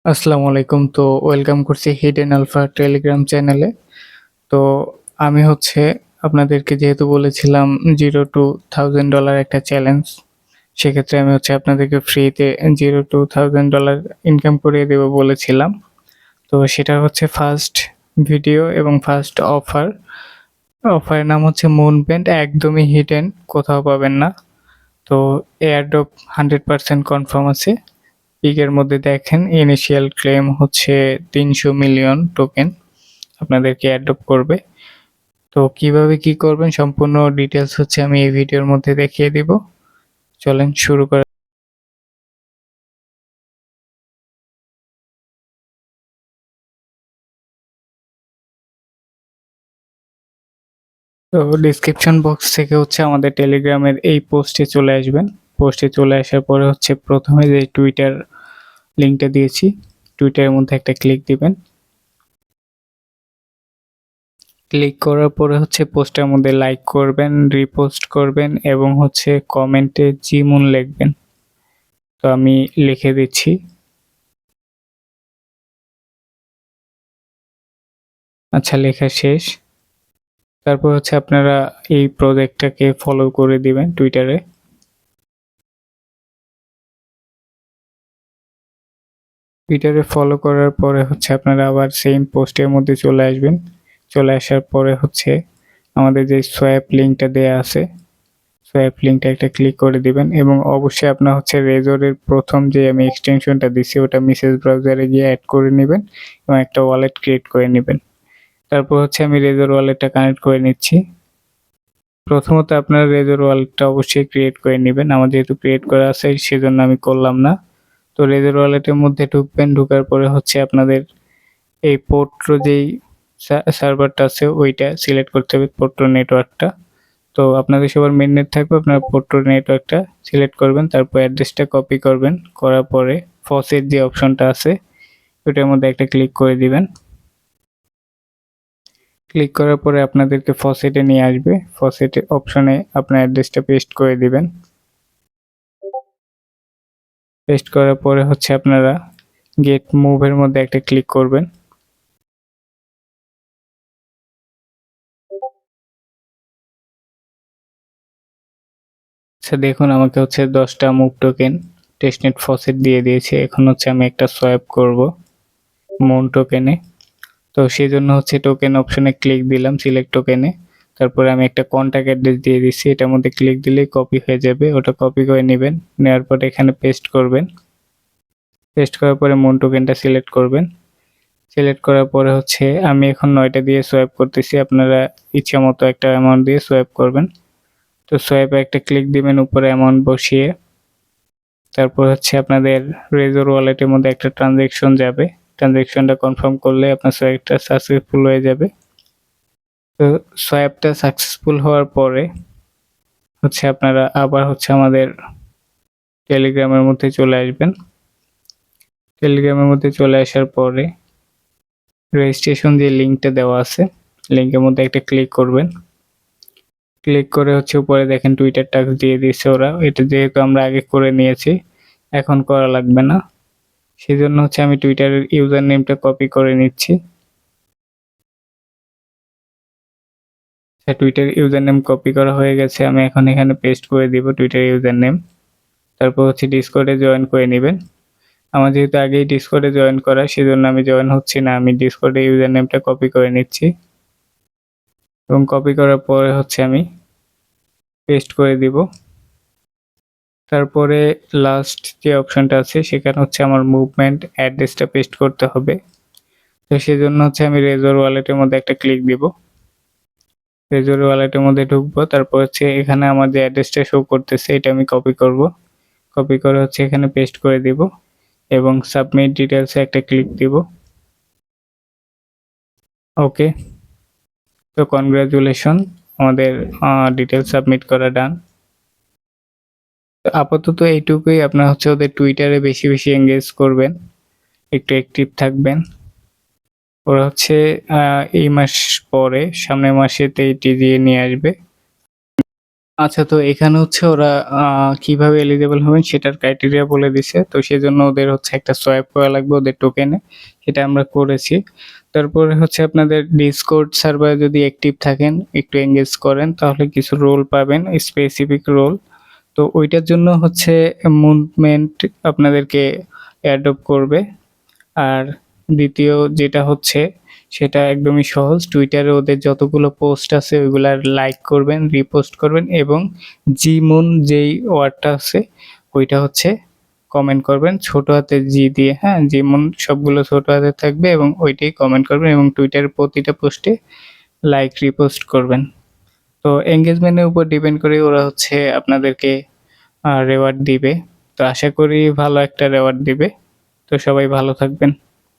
আসসালামু আলাইকুম। তো ওয়েলকাম করছি হিডেন আলফা টেলিগ্রাম চ্যানেলে। তো আমি হচ্ছে আপনাদেরকে যেহেতু বলেছিলাম 0 to $1000 একটা চ্যালেঞ্জ। সেক্ষেত্রে আমি হচ্ছে আপনাদেরকে ফ্রিতে 0 to $1000 ইনকাম করিয়ে দেব বলেছিলাম। তো সেটা হচ্ছে ফার্স্ট ভিডিও এবং ফার্স্ট অফার। অফারের নাম হচ্ছে মুনবেন্ড, একদমই হিডেন, কোথাও পাবেন না। তো এয়ারড্রপ 100% কনফার্ম আছে। পিকের মধ্যে দেখেন ইনিশিয়াল ক্লেম হচ্ছে 300 মিলিয়ন টোকেন আপনাদেরকে অ্যাডপ্ট করবে। তো কিভাবে কি করবেন সম্পূর্ণ ডিটেলস হচ্ছে আমি এই ভিডিওর মধ্যে দেখিয়ে দিব। চলেন শুরু করা। তো ডিসক্রিপশন বক্স থেকে হচ্ছে আমাদের টেলিগ্রামের এই পোস্টে চলে আসবেন। পোস্টে চলে আসার পরে হচ্ছে প্রথমে যে টুইটার লিঙ্কটা দিয়েছি, টুইটারের মধ্যে একটা ক্লিক দিবেন। ক্লিক করার পরে হচ্ছে পোস্টের মধ্যে লাইক করবেন, রিপোস্ট করবেন এবং হচ্ছে কমেন্টে জিমুন লিখবেন। তো আমি লিখে দিচ্ছি। আচ্ছা, লেখা শেষ। তারপর হচ্ছে আপনারা এই প্রজেক্টটাকে ফলো করে দিবেন টুইটারে। টুইটারে ফলো করার পরে হচ্ছে আপনারা আবার সেম পোস্টের মধ্যে চলে আসবেন। চলে আসার পরে হচ্ছে আমাদের যে সোয়াপ লিঙ্কটা দেয়া আছে, সোয়াপ লিঙ্কটা একটা ক্লিক করে দিবেন এবং অবশ্যই আপনার হচ্ছে রেজরের প্রথম যে আমি এক্সটেনশনটা দিছি ওটা মেসেজ ব্রাউজারে গিয়ে অ্যাড করে নেবেন এবং একটা ওয়ালেট ক্রিয়েট করে নেবেন। তারপর হচ্ছে আমি রেজর ওয়ালেটটা কানেক্ট করে নিচ্ছি। প্রথমত আপনার রেজর ওয়ালেটটা অবশ্যই ক্রিয়েট করে নেবেন। আমার যেহেতু ক্রিয়েট করা আছে সেজন্য আমি করলাম না। তো রেজর ওয়ালেটের মধ্যে ঢুকবেন, ঢোকার পরে হচ্ছে আপনাদের এই পোর্ট্রো যেই সার্ভারটা আছে ওইটা সিলেক্ট করতে হবে, পোর্ট্রো নেটওয়ার্কটা। তো আপনাদের সবার মেইননেট থাকবে, আপনারা পোর্ট্রো নেটওয়ার্কটা সিলেক্ট করবেন, তারপর অ্যাড্রেসটা কপি করবেন, করার পরে ফসেট যে অপশনটা আছে ওইটার মধ্যে একটা ক্লিক করে দিবেন। ক্লিক করার পরে আপনাদেরকে ফসেটে নিয়ে আসবে। ফসেট অপশনে আপনার অ্যাড্রেসটা পেস্ট করে দিবেন। পেস্ট করার পরে হচ্ছে আপনারা গেট মুভের মধ্যে একটা ক্লিক করবেন। আচ্ছা দেখুন, আমাকে হচ্ছে 10টা মুভ টোকেন টেস্টনেট ফসেট দিয়ে দিয়েছে। এখন হচ্ছে আমি একটা সোয়াপ করব মুন টোকেনে। তো সেই জন্য হচ্ছে টোকেন অপশনে ক্লিক দিলাম, সিলেক্ট টোকেনে। তারপরে আমি একটা কন্ট্যাক্ট অ্যাড্রেস দিয়ে দিচ্ছি, এটার মধ্যে ক্লিক দিলেই কপি হয়ে যাবে। ওটা কপি করে নেবেন, নেওয়ার পরে এখানে পেস্ট করবেন। পেস্ট করার পরে মুন টোকেনটা সিলেক্ট করবেন। সিলেক্ট করার পরে হচ্ছে আমি এখন 9টা দিয়ে সোয়াপ করতেছি, আপনারা ইচ্ছা মতো একটা অ্যামাউন্ট দিয়ে সোয়াপ করবেন। তো সোয়াইপে একটা ক্লিক দিবেন উপরে অ্যামাউন্ট বসিয়ে। তারপর হচ্ছে আপনাদের রেজর ওয়ালেটের মধ্যে একটা ট্রানজ্যাকশন যাবে, ট্রানজ্যাকশনটা কনফার্ম করলে আপনার সোয়াইপটা সাকসেসফুল হয়ে যাবে। তো সোয়াইপটা সাকসেসফুল হওয়ার পরে হচ্ছে আপনারা আবার হচ্ছে আমাদের টেলিগ্রামের মধ্যে চলে আসবেন। টেলিগ্রামের মধ্যে চলে আসার পরে রেজিস্ট্রেশন যে লিঙ্কটা দেওয়া আছে লিঙ্কের মধ্যে একটা ক্লিক করবেন। ক্লিক করে হচ্ছে উপরে দেখেন টুইটার ট্যাগ দিয়ে দিয়েছে ওরা, এটা যেহেতু আমরা আগে করে নিয়েছি এখন করা লাগবে না। সেজন্য হচ্ছে আমি টুইটারের ইউজার নেমটা কপি করে নিচ্ছি। টুইটার ইউজার নেম কপি করা হয়ে গেছে, আমি এখন এখানে পেস্ট করে দিব টুইটার ইউজার নেম। তারপর হচ্ছে ডিসকর্ডে জয়েন করে নেবেন। আমার যেহেতু আগেই ডিসকর্ডে জয়েন করা সেজন্য আমি জয়েন হচ্ছি না, আমি ডিসকর্ডে ইউজার নেমটা কপি করে নিচ্ছি এবং কপি করার পরে হচ্ছে আমি পেস্ট করে দিব। তারপরে লাস্ট যে অপশনটা আছে সেখানে হচ্ছে আমার মুভমেন্ট অ্যাড্রেসটা পেস্ট করতে হবে। তো সেজন্য হচ্ছে আমি রেজর ওয়ালেটের মধ্যে একটা ক্লিক দিব। রেজর ওয়ালেটের মধ্যে ঢুকবো, তারপর হচ্ছে এখানে আমার যে অ্যাড্রেসটা শো করতেছে এটা আমি কপি করব। কপি করে হচ্ছে এখানে পেস্ট করে দিব এবং সাবমিট ডিটেলসে একটা ক্লিক দিব। ওকে, তো কনগ্রাচুলেশন, আমাদের ডিটেলস সাবমিট করা ডান। আপাতত এইটুকুই। আপনার হচ্ছে ওদের টুইটারে বেশি বেশি এঙ্গেজ করবেন, একটু অ্যাক্টিভ থাকবেন। ওরা হচ্ছে এই মাস পরে সামনের মাসেতে টিজিএ নিয়ে আসবে। আচ্ছা, তো এখানে হচ্ছে ওরা কিভাবে এলিজিবল হবেন সেটার ক্রাইটেরিয়া বলে দিছে। তো সেজন্য ওদের হচ্ছে একটা সোয়াইপ করা লাগবে ওদের টোকেনে। সেটা আমরা করেছি। তারপরে হচ্ছে আপনাদের ডিসকর্ড সার্ভারে যদি অ্যাক্টিভ থাকেন, একটু এনগেজ করেন তাহলে কিছু রোল পাবেন, স্পেসিফিক রোল। তো ওইটার জন্য হচ্ছে মুভমেন্ট আপনাদেরকে অ্যাডপ্ট করবে। আর দ্বিতীয় যেটা হচ্ছে সেটা একদমই সহজ। টুইটারে ওদের যতগুলো পোস্ট আছে ওইগুলার লাইক করবেন, রিপোস্ট করবেন এবং জিমুন যেই ওয়ার্ডটা আছে ওইটা হচ্ছে কমেন্ট করবেন ছোট হাতের জি দিয়ে, হ্যাঁ? জিমুন সবগুলো ছোট হাতে থাকবে এবং ওইটাই কমেন্ট করবেন এবং টুইটারের প্রতিটা পোস্টে লাইক, রিপোস্ট করবেন। তো এনগেজমেন্টের উপর ডিপেন্ড করে ওরা হচ্ছে আপনাদেরকে রেওয়ার্ড দিবে। তো আশা করি ভালো একটা রেওয়ার্ড দিবে। তো সবাই ভালো থাকবেন।